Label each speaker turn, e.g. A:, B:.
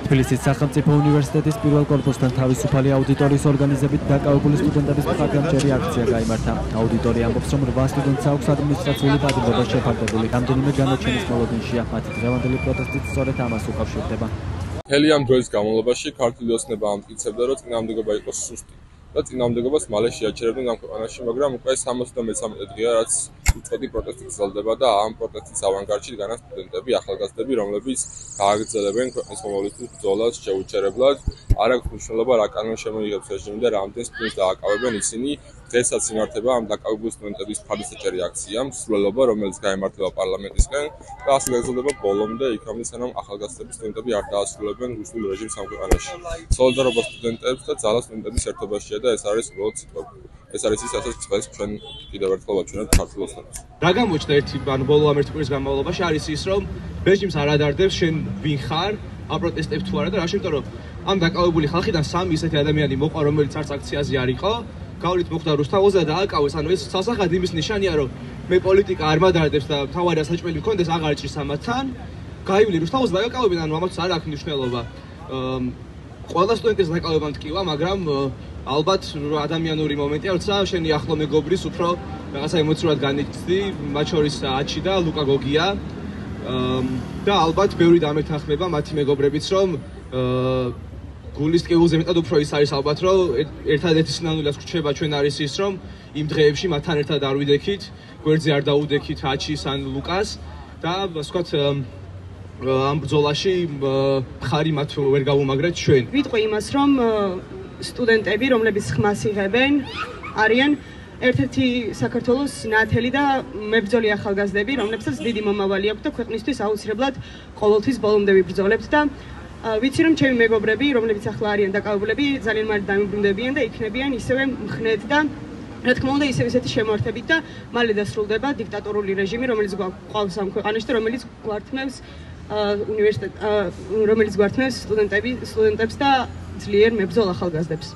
A: თბილისის სახელმწიფო უნივერსიტეტის პირველ კორპუსთან თავისუფალი აუდიტორიის ორგანიზებით დაკავებული სტუდენტების მხარდამჭერი აქცია გაიმართა. აუდიტორია ამბობს, რომ 8 სტუდენტს აქვს ადმინისტრაციული პატიმრობა შეფარდებული. რამდენიმე განაჩენის მოლოდინშია. მათი დღევანდელი პროტესტიც სწორედ ამას უკავშირდება.
B: მთელი ამ დროის განმავლობაში ქართული ოცნება ამტკიცებდა, რომ წინააღმდეგობა იყოს სუსტი და წინააღმდეგობას მალე შეაჩერებდნენ ამ ქვეყანაში, მაგრამ უკვე 73 დღეა, რაც უწყვეტი პროტესტი გრძელდება და ამ პროტესტის ავანგარდში დგანან სტუდენტები, ახალგაზრდები, რომლებიც გააგრძელებენ ქვეყნის მომავლისთვის ბრძოლას შეუჩერებლად. არ აქვს მნიშვნელობა, რა კანონი შემოიღებს რეჟიმი და რამდენ სტუდენტს დააკავებენ ისინი. დღესაც იმართება ამ დაკავებული სტუდენტების მხარდასაჭერი აქცია, მსვლელობა, რომელიც გაიმართება პარლამენტისკენ და ასე გაგრძელდება ბოლომდე, იქამდე სანამ ახალგაზრდები სტუდენტები არ დაასრულებენ რუსულ რეჟიმს ამ ქვეყანაში. სოლიდარობა სტუდენტებს და ძალა სტუდენტების ერთობაშია და ეს არის უბრალოდ სიტყვა. ეს არის ის, რასაც წეს ჩვენ კიდევ ერთხელ ვაჩვენებთ ქართულ ოცნებას.
C: რა გამოჩნდა ბოლო ამ ერთი კვირის განმავლობაში არის ის, რომ რეჟიმს არ ადარდებს შენ ვინ ხარ, აპროტესტებ თუ არა და რა შემთხვევით რომ ამ დაკავებული ხალხიდან 3 ისეთი ადამიანი მოყვა, რომელიც არც აქციაზე არ იყო. გავლით მოხდა რუსთაველზე და აკავეს, ანუ ეს სასახად იმის ნიშანია, რომ მე პოლიტიკა არ მადარდებს და თავარი საჭმელი მქონდეს აღარ ჭრის ამათთან. გაივლი რუსთაველზე და აკავებენ, ანუ ამაც არ აქვს მნიშვნელობა. ყველა სტუდენტის დაკავება მტკივა, მაგრამ ალბათ ადამიანური მომენტია, როცა შენი ახლო მეგობრის უფრო რაღაცა ემოციურად განიცდი, მათ შორის აჩი და ლუკა გოგია. და ალბათ ბევრი დამეთანხმება მათი მეგობრებიც, რომ გულის ტკივილზე მეტად უფრო ის არის ალბათ, რომ ერთადერთი სინანულიც გვჩება ჩვენ არის ის, რომ იმ დღეებში მათთან ერთად არ ვიდექით, გვერდზე არ დაუდექით აჩის ან ლუკას და ასე ვთქვათ ამ ბრძოლაში მხარი მათ ვერ გავუმაგრეთ ჩვენ.
D: ვიტყვი იმას, რომ სტუდენტები, რომლებიც ხმას იღებენ, არიან ერთ-ერთი საქართველოს ნათელი და მებრძოლი ახალგაზრდები, რომლებსაც დიდი მომავალი აქვს და ქვეყნისთვის აუცილებლად ყოველთვის ბოლომდე ვიბრძოლებთ და ვიცი რომ ჩემი მეგობრები, რომლებიც ახლა არიან დაკავებულები, ძალიან მართ დამიბრუნდებიან და იქნებიან ისევე მხნედ და რა თქმა უნდა ისევ ისეთი შემოერთებით და მალე დასრულდება დიქტატორული რეჟიმი, რომელიც გვყავს ამ ქვეყანაში და რომელიც გვართმევს სტუდენტებს და ძლიერ მებრძოლ ახალგაზრდებს.